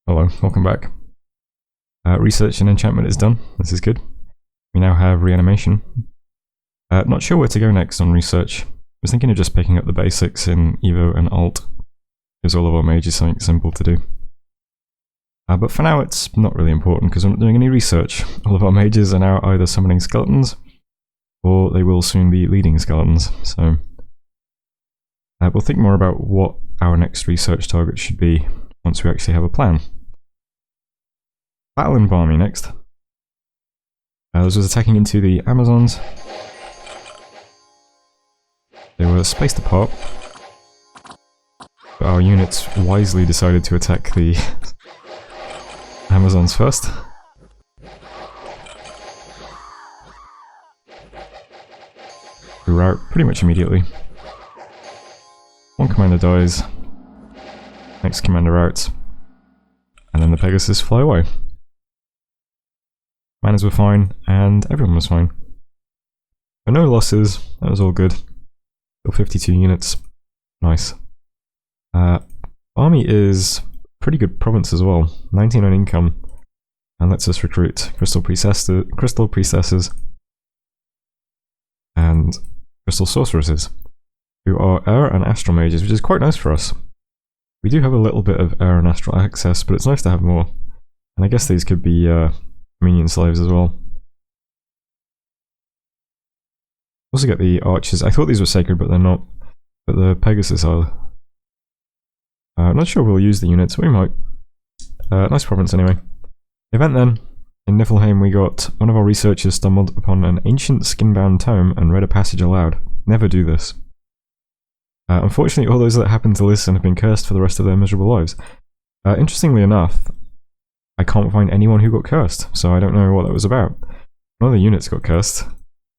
Hello, welcome back. Research and enchantment is done. This is good. We now have reanimation. Not sure where to go next on research. I was thinking of just picking up the basics in Evo and Alt. Gives all of our mages something simple to do. But for now it's not really important because we're not doing any research. All of our mages are now either summoning skeletons or they will soon be leading skeletons. So we'll think more about what our next research target should be once we actually have a plan. Battle in Barmy next. This was attacking into the Amazons. They were spaced apart, but our units wisely decided to attack the Amazons first. We were out pretty much immediately. One commander dies, next commander out, and then the Pegasus fly away. Manners were fine, and everyone was fine. But no losses, that was all good. Still 52 units. Nice. Army is a pretty good province as well. 99 income, and lets us recruit Crystal Priestesses and Crystal Sorceresses, who are Air and Astral Mages, which is quite nice for us. We do have a little bit of Air and Astral access, but it's nice to have more. And I guess these could be minion slaves as well. Also get the archers. I thought these were sacred, but they're not. But the Pegasus are. I'm not sure we'll use the units, we might. Nice province anyway. Event then. In Niefelheim we got one of our researchers stumbled upon an ancient skin-bound tome and read a passage aloud. Never do this. Unfortunately all those that happen to listen have been cursed for the rest of their miserable lives. Interestingly enough, I can't find anyone who got cursed, so I don't know what that was about. One of the units got cursed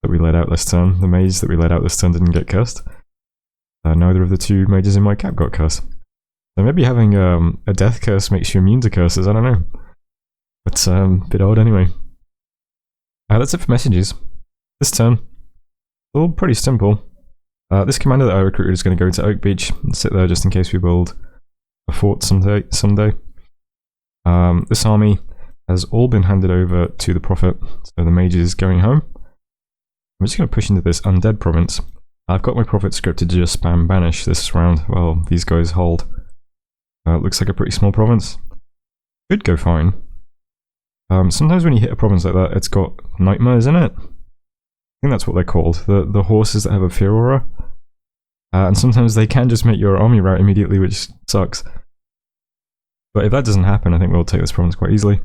that we led out this turn. The mage that we led out this turn didn't get cursed. Neither of the two mages in my cap got cursed. So maybe having a death curse makes you immune to curses, I don't know. But a bit odd anyway. That's it for messages. This turn, all pretty simple. This commander that I recruited is going to go to Oak Beach and sit there just in case we build a fort someday. This army has all been handed over to the Prophet, so the mage is going home. I'm just going to push into this undead province. I've got my Prophet scripted to just spam banish this round while these guys hold. It looks like a pretty small province. Should go fine. Sometimes when you hit a province like that, it's got nightmares in it. I think that's what they're called. The horses that have a fear aura. And sometimes they can just make your army rout immediately, which sucks. But if that doesn't happen, I think we'll take this province quite easily.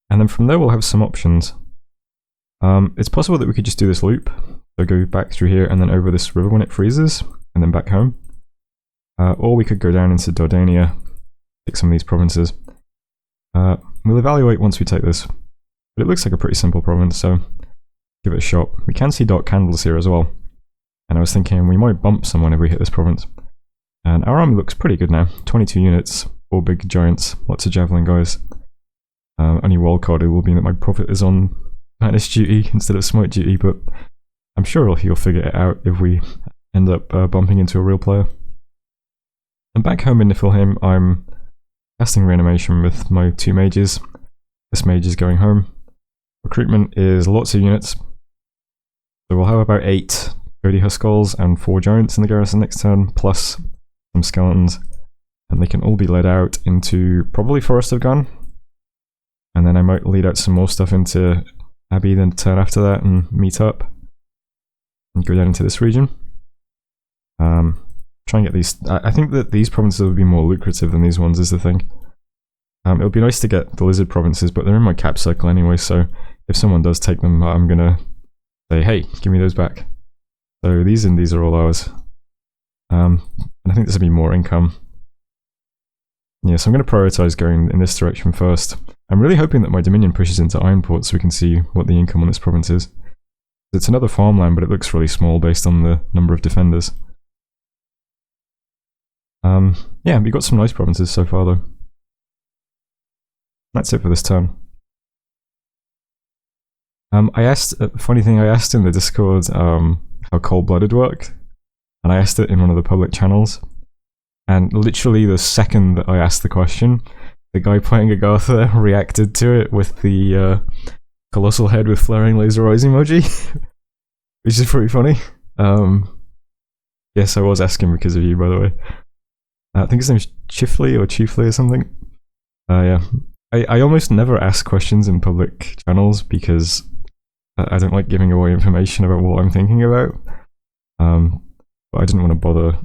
And then from there we'll have some options. It's possible that we could just do this loop. So go back through here and then over this river when it freezes, and then back home. Or we could go down into Dardania, take some of these provinces. We'll evaluate once we take this. But it looks like a pretty simple province, so give it a shot. We can see dark candles here as well. And I was thinking we might bump someone if we hit this province. And our army looks pretty good now. 22 units. 4 big giants, lots of javelin guys. Only wildcarded will be that my Prophet is on Madness duty instead of Smite duty, but I'm sure he'll figure it out if we end up bumping into a real player. And back home in Niefelheim, I'm casting reanimation with my 2 mages. This mage is going home. Recruitment is lots of units. So we'll have about 8 Cody Huskulls and 4 giants in the garrison next turn, plus some skeletons. And they can all be led out into probably Forest of Gun. And then I might lead out some more stuff into Abbey then turn after that and meet up. And go down into this region. Try and get these. I think that these provinces will be more lucrative than these ones is the thing. It would be nice to get the lizard provinces, but they're in my cap circle anyway, so if someone does take them, I'm gonna say, hey, give me those back. So these indies are all ours. And I think this will be more income. Yeah, so I'm going to prioritize going in this direction first. I'm really hoping that my Dominion pushes into Ironport so we can see what the income on this province is. It's another farmland, but it looks really small based on the number of defenders. Yeah, we've got some nice provinces so far though. That's it for this turn. I asked, funny thing, I asked in the Discord how cold-blooded worked. And I asked it in one of the public channels. And literally the second that I asked the question, the guy playing Agartha reacted to it with the colossal head with flaring laser eyes emoji, which is pretty funny. Yes, I was asking because of you, by the way. I think his name's Chiefly or something. Yeah. I almost never ask questions in public channels because I don't like giving away information about what I'm thinking about. But I didn't want to bother.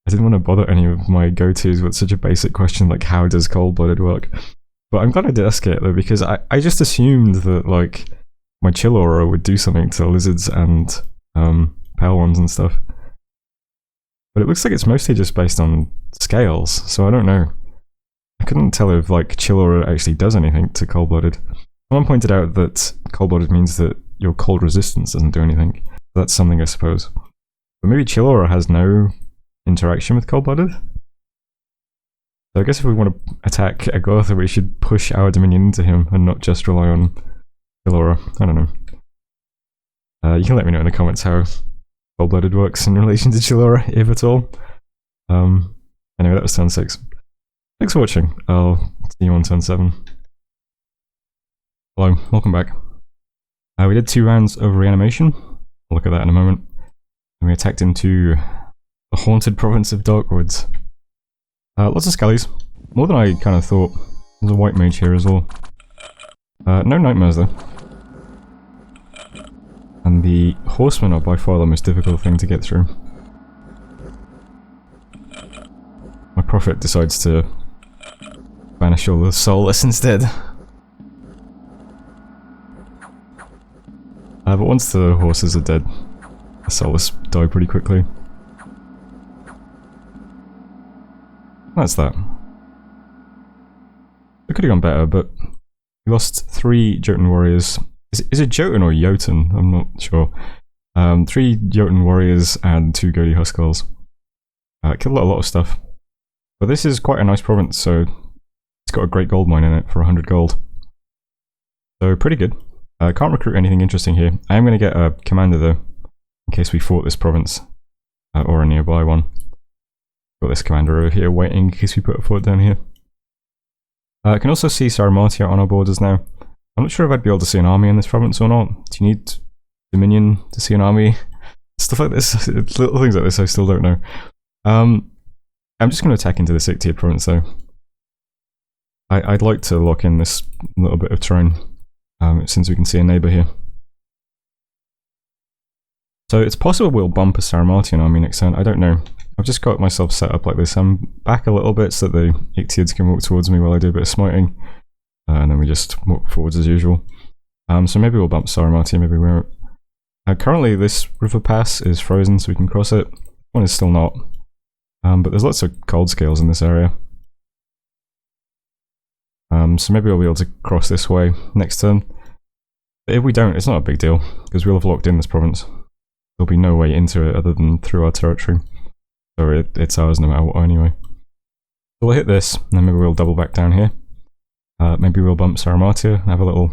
I didn't want to bother any of my go-tos with such a basic question like how does cold-blooded work. But I'm glad I did ask it though, because I just assumed that like my chill aura would do something to lizards and pale ones and stuff. But it looks like it's mostly just based on scales, so I don't know. I couldn't tell if like chill aura actually does anything to cold-blooded. Someone pointed out that cold-blooded means that your cold resistance doesn't do anything. That's something I suppose. But maybe chill aura has no interaction with cold-blooded? So I guess if we want to attack Agartha, we should push our Dominion into him and not just rely on chill aura. I don't know. You can let me know in the comments how cold-blooded works in relation to chill aura, if at all. Anyway, that was turn 6. Thanks for watching. I'll see you on turn 7. Hello, welcome back. We did 2 rounds of reanimation. I'll look at that in a moment. And we attacked into the haunted province of Darkwoods. Lots of skellies. More than I kind of thought. There's a white mage here as well. No nightmares though. And the horsemen are by far the most difficult thing to get through. My prophet decides to banish all the soulless instead. But once the horses are dead, the soulless die pretty quickly. That's that. It could have gone better, but we lost 3 Jotun warriors. Is it Jotun or Jotun? I'm not sure. 3 Jotun warriors and 2 Gody Huskarls. Killed a lot of stuff. But this is quite a nice province, so it's got a great gold mine in it for 100 gold. So pretty good. I can't recruit anything interesting here. I am going to get a commander though, in case we fought this province, or a nearby one. Got this commander over here waiting in case we put a fort down here. I can also see Sarmatia on our borders now. I'm not sure if I'd be able to see an army in this province or not. Do you need Dominion to see an army? Stuff like this, little things like this I still don't know. I'm just going to attack into the 6th tier province though. I'd like to lock in this little bit of terrain, since we can see a neighbour here. So it's possible we'll bump a Sarmatian army next turn, I don't know. I've just got myself set up like this. I'm back a little bit so that the Ictiids can walk towards me while I do a bit of smiting. And then we just walk forwards as usual. So maybe we'll bump Sarmatian, maybe we won't. Currently this river pass is frozen so we can cross it. One is still not. But there's lots of cold scales in this area. So maybe we'll be able to cross this way next turn. But if we don't, it's not a big deal, because we'll have locked in this province. There'll be no way into it other than through our territory. So it's ours no matter what anyway. So we'll hit this, and then maybe we'll double back down here. Maybe we'll bump Sarmatia, have a little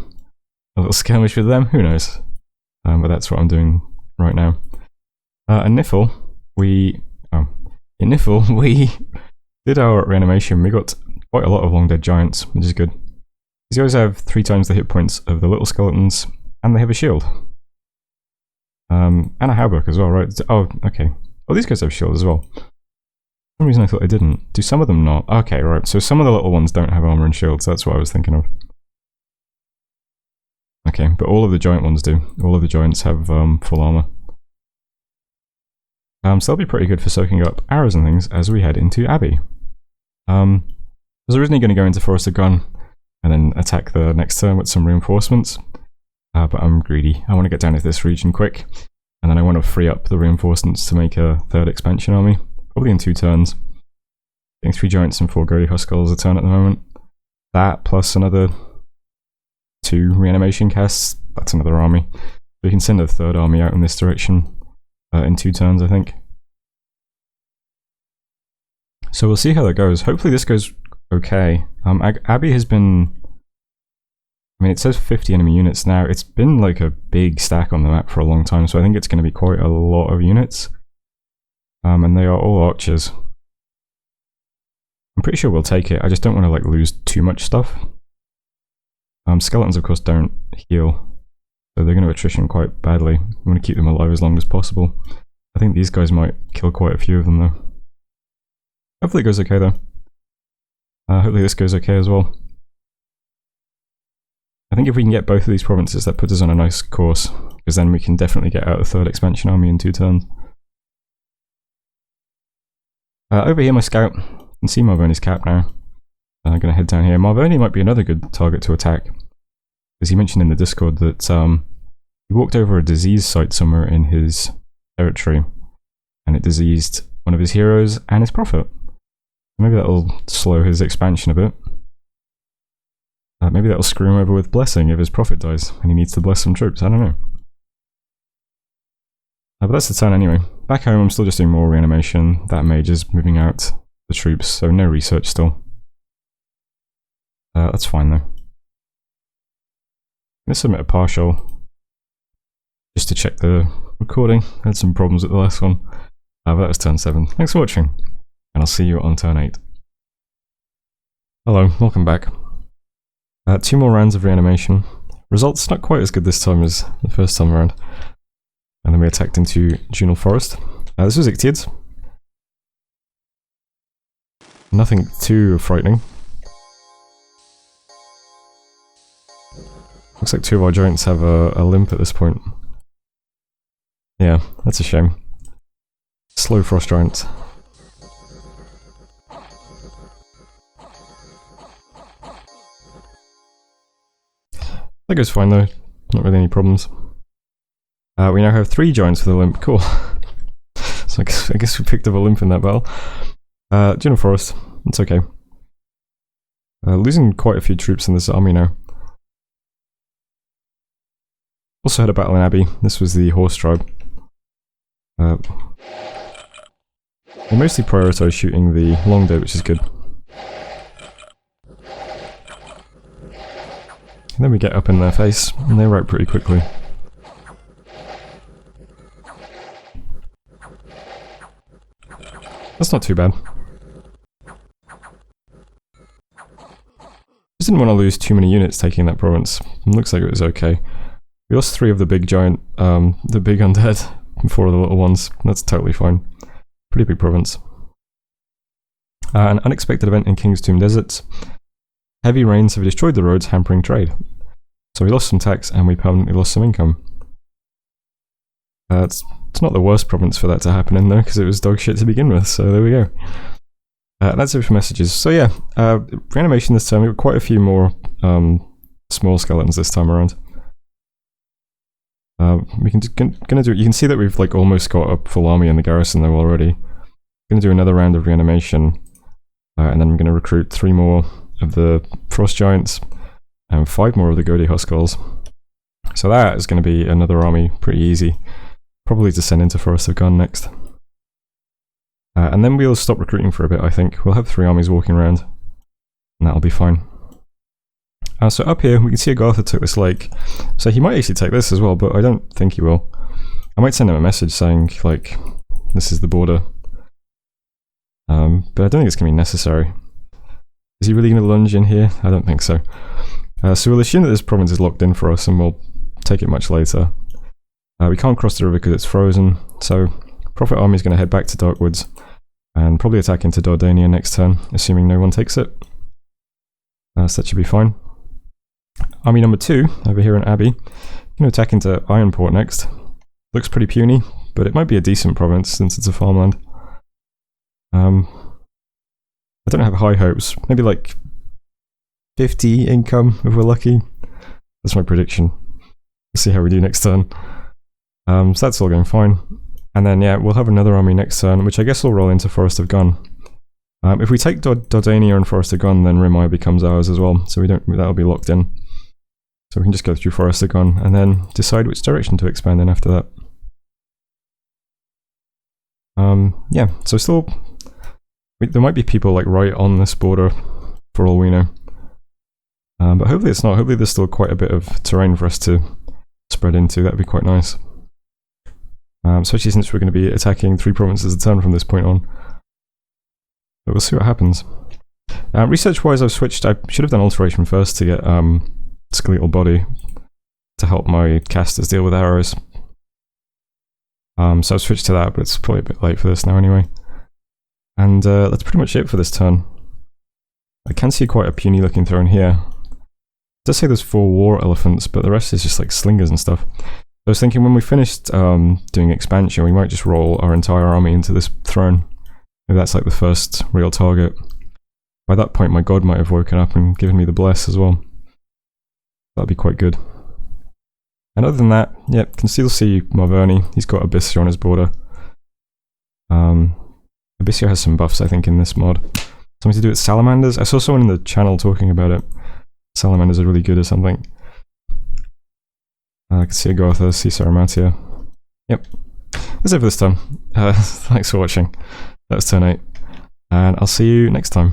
skirmish with them, who knows. But that's what I'm doing right now. In Nifl, we did our reanimation. We got quite a lot of long dead giants, which is good. These guys have 3 times the hit points of the little skeletons, and they have a shield. And a hauberk as well, right? Oh, okay. Oh, these guys have shields as well. For some reason I thought they didn't. Do some of them not? Okay, right. So some of the little ones don't have armor and shields. That's what I was thinking of. Okay, but all of the giant ones do. All of the giants have full armor. So they'll be pretty good for soaking up arrows and things as we head into Abbey. I was originally going to go into Forest of Gun and then attack the next turn with some reinforcements. But I'm greedy. I want to get down into this region quick. And then I want to free up the reinforcements to make a 3rd expansion army. Probably in 2 turns. Getting 3 giants and 4 Gody Huskarls a turn at the moment. That plus another 2 reanimation casts. That's another army. We can send a 3rd army out in this direction in 2 turns, I think. So we'll see how that goes. Hopefully this goes okay. Abbey has been... I mean, it says 50 enemy units now. It's been like a big stack on the map for a long time, so I think it's going to be quite a lot of units. And they are all archers. I'm pretty sure we'll take it. I just don't want to like lose too much stuff. Skeletons, of course, don't heal, so they're going to attrition quite badly. We want to keep them alive as long as possible. I think these guys might kill quite a few of them, though. Hopefully it goes okay, though. Hopefully this goes okay as well. I think if we can get both of these provinces, that puts us on a nice course, because then we can definitely get out the third expansion army in 2 turns. Over here, my scout. You can see Marvoni's cap now. I'm going to head down here. Marvoni might be another good target to attack, because he mentioned in the Discord that he walked over a disease site somewhere in his territory, and it diseased one of his heroes and his prophet. Maybe that'll slow his expansion a bit. Maybe that'll screw him over with blessing if his prophet dies, and he needs to bless some troops. I don't know. But that's the turn anyway. Back home, I'm still just doing more reanimation. That mage is moving out the troops, so no research still. That's fine though. Let's submit a partial just to check the recording. I had some problems with the last one. But that was turn 7. Thanks for watching, and I'll see you on turn 8. Hello, welcome back. 2 more rounds of reanimation. Results not quite as good this time as the first time around. And then we attacked into Junal Forest. This was Ictiads. Nothing too frightening. Looks like 2 of our giants have a limp at this point. Yeah, that's a shame. Slow frost giants. That goes fine though, not really any problems. We now have 3 giants with a limp, cool. So I guess we picked up a limp in that battle. Junal Forest, it's okay. Losing quite a few troops in this army now. Also had a battle in Abbey. This was the horse tribe. They mostly prioritise shooting the long dead, which is good. And then we get up in their face, and they rout pretty quickly. That's not too bad. Just didn't want to lose too many units taking that province. It looks like it was okay. We lost 3 of the big giant, the big undead, and 4 of the little ones. That's totally fine. Pretty big province. An unexpected event in King's Tomb Deserts. Heavy rains have destroyed the roads, hampering trade. So we lost some tax and we permanently lost some income. It's not the worst province for that to happen in though, because it was dog shit to begin with, so there we go. That's it for messages. So yeah, reanimation this time. We've got quite a few more small skeletons this time around. We can gonna do. You can see that we've like almost got a full army in the garrison though already. Gonna do another round of reanimation, and then I'm gonna recruit 3 more of the frost giants and 5 more of the Godi Huskarls. So that is going to be another army, pretty easy. Probably to send into Forest of Gun next. And then we'll stop recruiting for a bit, I think. We'll have 3 armies walking around, and that'll be fine. So up here, we can see Agartha took this lake. So he might actually take this as well, but I don't think he will. I might send him a message saying, like, this is the border. But I don't think it's going to be necessary. Is he really going to lunge in here? I don't think so. So we'll assume that this province is locked in for us, and we'll take it much later. We can't cross the river because it's frozen, so Prophet Army is going to head back to Darkwoods, and probably attack into Dardania next turn, assuming no one takes it. So that should be fine. Army number 2, over here in Abbey, going to attack into Ironport next. Looks pretty puny, but it might be a decent province since it's a farmland. I don't have high hopes. Maybe like 50 income if we're lucky. That's my prediction. We'll see how we do next turn. So that's all going fine. And then yeah, we'll have another army next turn, which I guess will roll into Forest of Gun. If we take Dardania and Forest of Gun, then Rimai becomes ours as well. So that'll be locked in. So we can just go through Forest of Gun and then decide which direction to expand in after that. Yeah, so still, there might be people like right on this border for all we know. But hopefully it's not. Hopefully there's still quite a bit of terrain for us to spread into. That'd be quite nice. Especially since we're going to be attacking 3 provinces a turn from this point on. But we'll see what happens. Research-wise, I've switched. I should have done alteration first to get skeletal body to help my casters deal with arrows. So I've switched to that, but it's probably a bit late for this now anyway. And that's pretty much it for this turn. I can see quite a puny looking throne here. It does say there's 4 war elephants, but the rest is just like slingers and stuff. I was thinking when we finished doing expansion, we might just roll our entire army into this throne. Maybe that's like the first real target. By that point, my god might have woken up and given me the bless as well. That'd be quite good. And other than that, yep, can still see Marverni. He's got Abyssio on his border. Abyssio has some buffs, I think, in this mod. Something to do with salamanders. I saw someone in the channel talking about it. Salamanders are really good or something. I can see Agartha, see Saramatia. Yep. That's it for this time. Thanks for watching. That was turn 8. And I'll see you next time.